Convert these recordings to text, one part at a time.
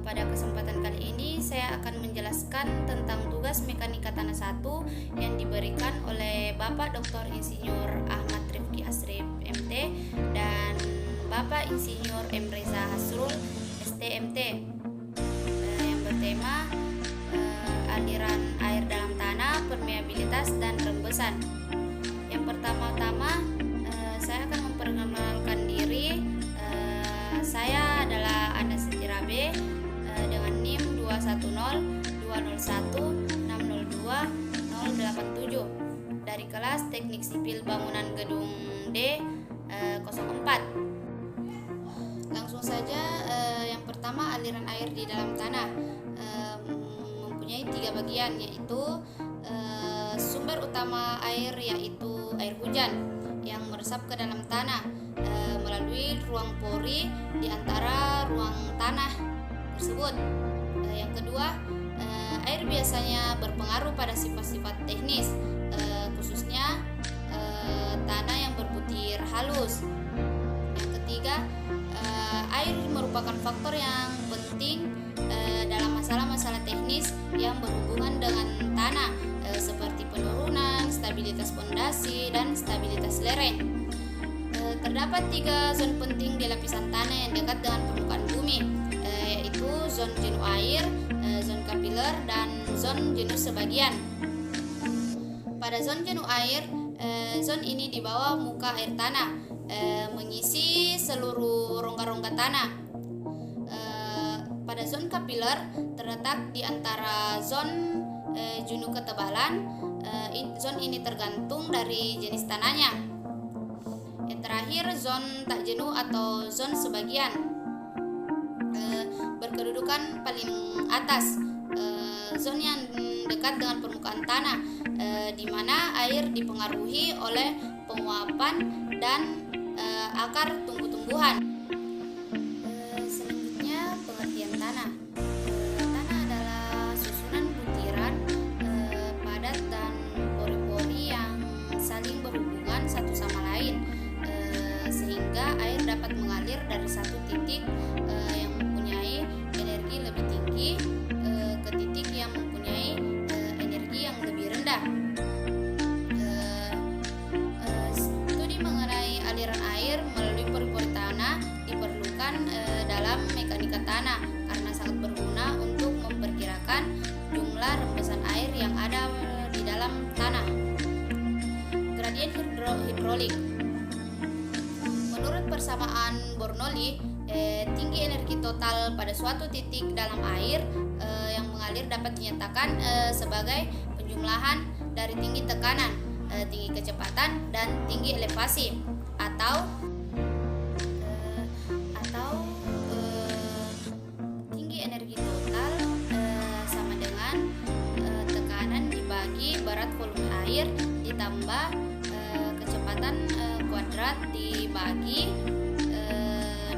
Pada kesempatan kali ini saya akan menjelaskan tentang tugas mekanika tanah 1 yang diberikan oleh Bapak Dr. Insinyur Ahmad Rifki Asrif MT dan Bapak Insinyur M. Reza Hasrul STMT yang bertema aliran air dalam tanah, permeabilitas dan rembesan. Yang pertama-tama saya akan memperkenalkan diri. Saya adalah Anas Sitirabe dengan NIM 210201602 dari kelas Teknik Sipil Bangunan Gedung D 04. Langsung saja, yang pertama aliran air di dalam tanah mempunyai 3 bagian, yaitu sumber utama air yaitu air hujan yang meresap ke dalam tanah melalui ruang pori di antara ruang tanah tersebut. Yang kedua, air biasanya berpengaruh pada sifat-sifat teknis, khususnya tanah yang berbutir halus. Yang ketiga, air merupakan faktor yang penting dalam masalah-masalah teknis yang berhubungan dengan tanah, seperti penurunan, stabilitas pondasi, dan stabilitas lereng. Terdapat 3 zon penting di lapisan tanah yang dekat dengan permukaan bumi, yaitu zon jenuh air, zon kapiler, dan zon jenuh sebagian. Pada zon jenuh air, zon ini di bawah muka air tanah, mengisi seluruh rongga-rongga tanah. Pada zon kapiler terletak di antara zon jenuh ketebalan. Zon ini tergantung dari jenis tanahnya. Yang terakhir, zon tak jenuh atau zon sebagian berkedudukan paling atas, zon yang dekat dengan permukaan tanah, di mana air dipengaruhi oleh penguapan dan akar tumbuh-tumbuhan. Selanjutnya, pengertian tanah. Tanah adalah susunan butiran padat dan pori-pori yang saling berhubungan satu sama lain, sehingga air dapat mengalir dari satu titik yang mempunyai energi lebih tinggi ke titik yang mempunyai energi yang lebih rendah. Studi mengenai aliran air melalui pori-pori tanah diperlukan dalam mekanika tanah karena sangat berguna untuk memperkirakan jumlah rembesan air yang ada di dalam tanah. Gradien hidrolik. Menurut persamaan Bernoulli, tinggi energi total pada suatu titik dalam air yang mengalir dapat dinyatakan sebagai penjumlahan dari tinggi tekanan, tinggi kecepatan, dan tinggi elevasi, atau tinggi energi total sama dengan tekanan dibagi berat volume air ditambah kecepatan kuadrat dibagi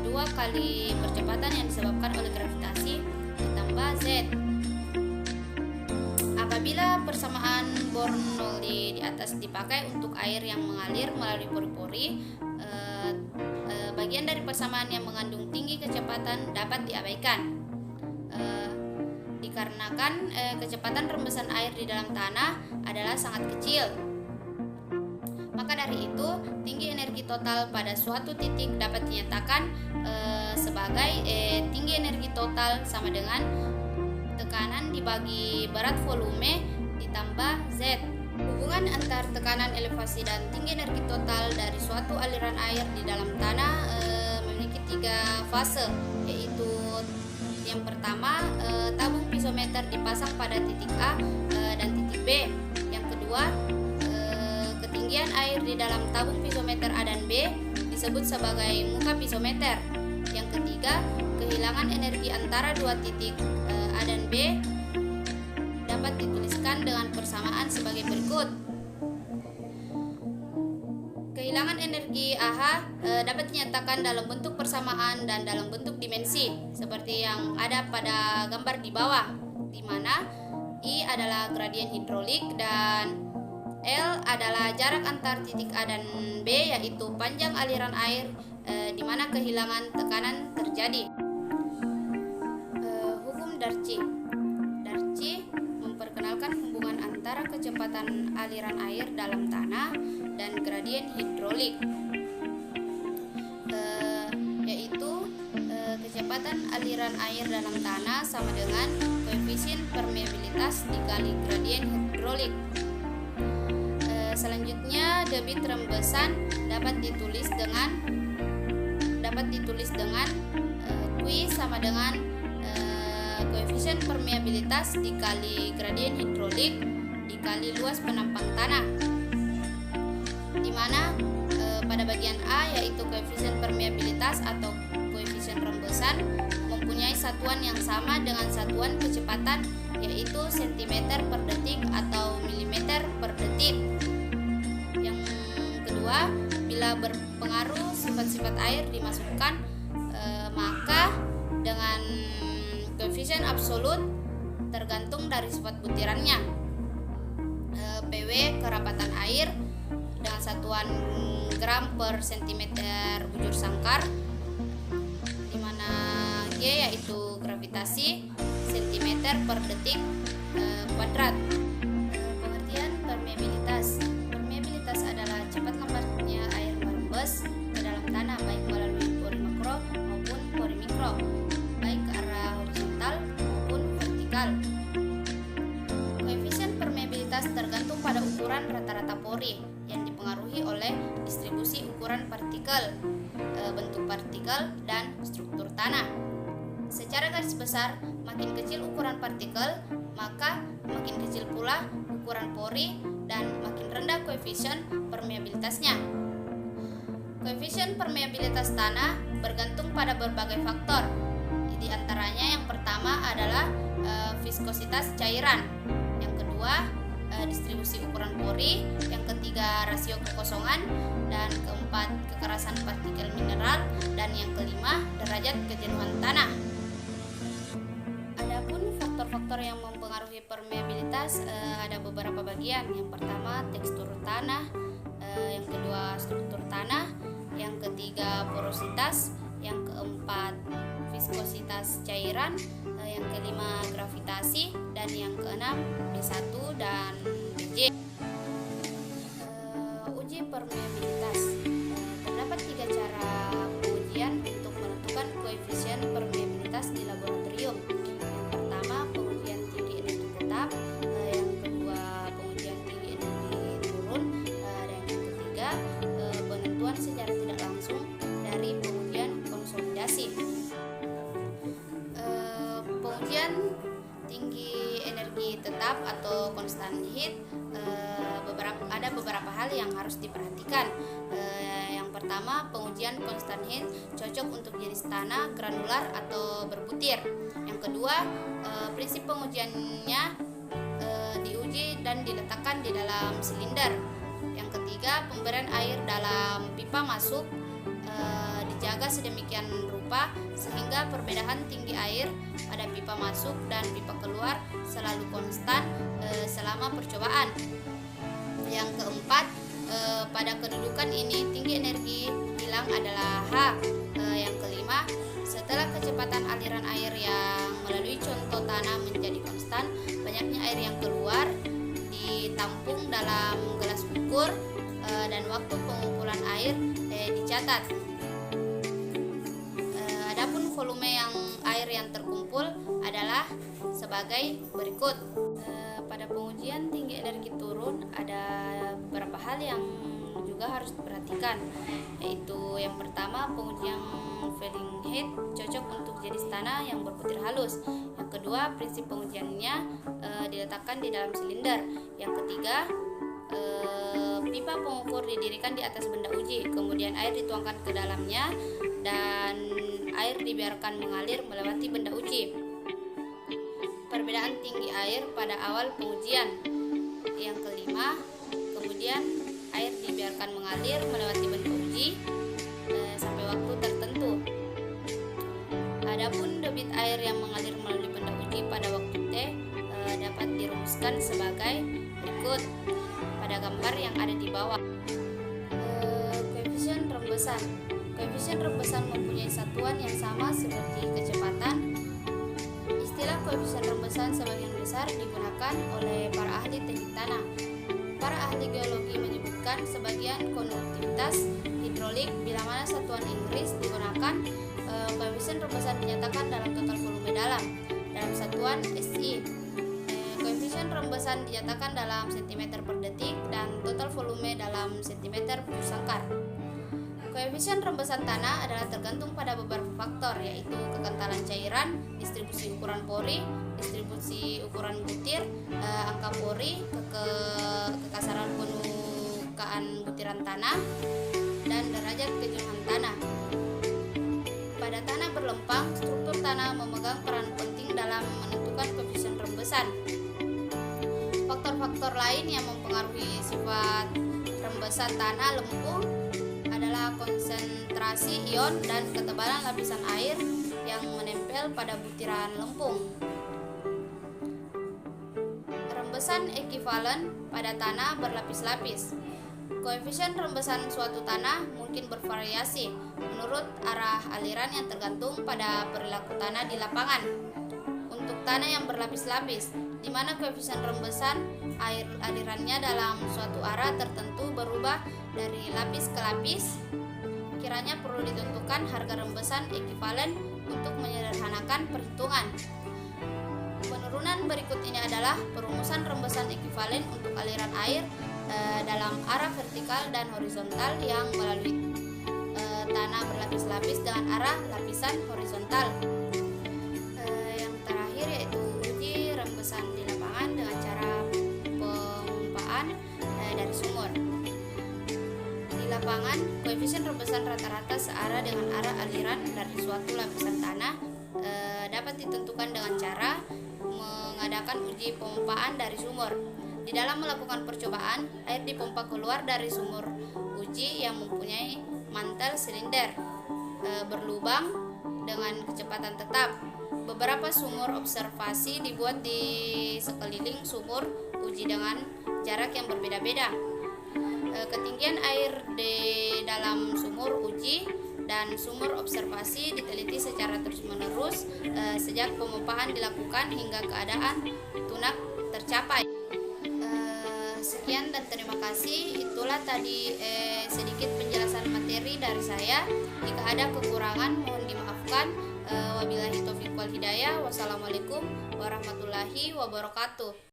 2 kali percepatan yang disebabkan oleh gravitasi ditambah Z. Apabila persamaan Bernoulli di atas dipakai untuk air yang mengalir melalui pori-pori, bagian dari persamaan yang mengandung tinggi kecepatan dapat diabaikan, dikarenakan kecepatan rembesan air di dalam tanah adalah sangat kecil. Maka dari itu, tinggi energi total pada suatu titik dapat dinyatakan sebagai tinggi energi total sama dengan tekanan dibagi berat volume ditambah Z. Hubungan antar tekanan, elevasi, dan tinggi energi total dari suatu aliran air di dalam tanah memiliki 3 fase, yaitu yang pertama, tabung pisometer dipasang pada titik A dan titik B. Yang kedua, ketinggian air di dalam tabung pisometer A dan B disebut sebagai muka pisometer. Yang ketiga, kehilangan energi antara 2 titik A dan B dapat dituliskan dengan persamaan sebagai berikut. Kehilangan energi AH dapat dinyatakan dalam bentuk persamaan dan dalam bentuk dimensi, seperti yang ada pada gambar di bawah, di mana I adalah gradien hidrolik dan L adalah jarak antar titik A dan B, yaitu panjang aliran air di mana kehilangan tekanan terjadi. kecepatan aliran air dalam tanah dan gradien hidrolik, yaitu kecepatan aliran air dalam tanah sama dengan koefisien permeabilitas dikali gradien hidrolik. Selanjutnya, debit rembesan dapat ditulis dengan Q sama dengan koefisien permeabilitas dikali gradien hidrolik dikali luas penampang tanah, di mana pada bagian A yaitu koefisien permeabilitas atau koefisien rembesan mempunyai satuan yang sama dengan satuan kecepatan, yaitu cm per detik atau mm per detik. Yang kedua, bila berpengaruh sifat-sifat air dimasukkan, maka dengan koefisien absolut tergantung dari sifat butirannya. PW kerapatan air dengan satuan gram per cm bujur sangkar, di mana G yaitu gravitasi, cm per detik kuadrat. Pengertian permeabilitas. Permeabilitas adalah cepat lambatnya air merembes ke dalam tanah baik melalui pori makro maupun pori mikro, baik ke arah horizontal maupun vertikal. Koefisien permeabilitas tergantung pada ukuran rata-rata pori yang dipengaruhi oleh distribusi ukuran partikel, bentuk partikel, dan struktur tanah. Secara garis besar, makin kecil ukuran partikel, maka makin kecil pula ukuran pori dan makin rendah koefisien permeabilitasnya. Koefisien permeabilitas tanah bergantung pada berbagai faktor. Di antaranya yang pertama adalah viskositas cairan, yang kedua distribusi ukuran pori, yang ketiga rasio kekosongan, dan keempat kekerasan partikel mineral, dan yang kelima derajat kejenuhan tanah. Adapun faktor-faktor yang mempengaruhi permeabilitas ada beberapa bagian. Yang pertama tekstur tanah, yang kedua struktur tanah, yang ketiga porositas, yang keempat viskositas cairan, yang kelima gravitasi, dan yang keenam B1 dan BJ. Uji permeabilitas. Terdapat 3 cara pengujian untuk menentukan koefisien permeabilitas di laboratorium. Yang pertama, pengujian tinggi energi tetap, yang kedua pengujian tinggi energi turun, dan yang ketiga penentuan secara tidak langsung dari pengujian konsolidasi. Pengujian tinggi energi tetap atau constant heat, ada beberapa hal yang harus diperhatikan. Yang pertama, pengujian constant heat cocok untuk jenis tanah granular atau berbutir. Yang kedua, prinsip pengujiannya diuji dan diletakkan di dalam silinder. Yang ketiga, pemberian air dalam pipa masuk dijaga sedemikian rupa sehingga perbedaan tinggi air pada pipa masuk dan pipa keluar selalu konstan selama percobaan. Yang keempat, pada kedudukan ini tinggi energi hilang adalah H. Yang kelima, setelah kecepatan aliran air yang melalui contoh tanah menjadi konstan, banyaknya air yang keluar ditampung dalam gelas ukur dan waktu pengumpulan air dicatat. Adapun volume air yang terkumpul adalah sebagai berikut. Pada pengujian tinggi energi turun ada beberapa hal yang juga harus diperhatikan, yaitu yang pertama, pengujian Fahrenheit cocok untuk jenis tanah yang berbutir halus. Yang kedua, prinsip pengujiannya diletakkan di dalam silinder. Yang ketiga, pipa pengukur didirikan di atas benda uji, kemudian air dituangkan ke dalamnya dan air dibiarkan mengalir melewati benda uji. Perbedaan tinggi air pada awal pengujian. Yang kelima, kemudian air dibiarkan mengalir melewati benda uji sampai waktu tertentu. Adapun debit air yang mengalir melalui benda uji pada waktu T dapat dirumuskan sebagai berikut pada gambar yang ada di bawah. Koefisien rembesan. Koefisien rembesan mempunyai satuan yang sama seperti kecepatan. Istilah koefisien rembesan rembesan sebagian besar digunakan oleh para ahli teknik tanah. Para ahli geologi menyebutkan sebagian konduktivitas hidrolik bila mana satuan Inggris digunakan. Koefisien rembesan dinyatakan dalam total volume dalam satuan SI. Koefisien rembesan dinyatakan dalam cm per detik dan total volume dalam cm per sangkar. Koefisien rembesan tanah adalah tergantung pada beberapa faktor, yaitu kekentalan cairan, distribusi ukuran pori, distribusi ukuran butir, angka pori, kekasaran permukaan butiran tanah, dan derajat kejauhan tanah. Pada tanah berlempang, struktur tanah memegang peran penting dalam menentukan koefisien rembesan. Faktor-faktor lain yang mempengaruhi sifat rembesan tanah lempung adalah konsentrasi ion dan ketebalan lapisan air yang menempel pada butiran lempung. Rembesan ekivalen pada tanah berlapis-lapis. Koefisien rembesan suatu tanah mungkin bervariasi menurut arah aliran yang tergantung pada perilaku tanah di lapangan. Untuk tanah yang berlapis-lapis, di mana koefisien rembesan air alirannya dalam suatu arah tertentu berubah dari lapis ke lapis, kiranya perlu ditentukan harga rembesan ekivalen untuk menyederhanakan perhitungan. Penurunan berikut ini adalah perumusan rembesan ekivalen untuk aliran air dalam arah vertikal dan horizontal yang melalui tanah berlapis-lapis dengan arah lapisan horizontal. Yang terakhir yaitu uji rembesan di lapangan dengan cara pemompaan dari sumur. Di lapangan, koefisien rembesan rata-rata searah dengan arah aliran dari suatu lapisan tanah dapat ditentukan dengan cara mengadakan uji pemompaan dari sumur. Di dalam melakukan percobaan, air dipompa keluar dari sumur uji yang mempunyai mantel silinder berlubang dengan kecepatan tetap. Beberapa sumur observasi dibuat di sekeliling sumur uji dengan jarak yang berbeda-beda. Ketinggian air di dalam sumur uji dan sumur observasi diteliti secara terus-menerus sejak pemompaan dilakukan hingga keadaan tunak tercapai. Sekian dan terima kasih. Itulah tadi sedikit penjelasan materi dari saya. Jika ada kekurangan mohon dimaafkan. Wabillahi taufiq wal hidayah. Wassalamualaikum warahmatullahi wabarakatuh.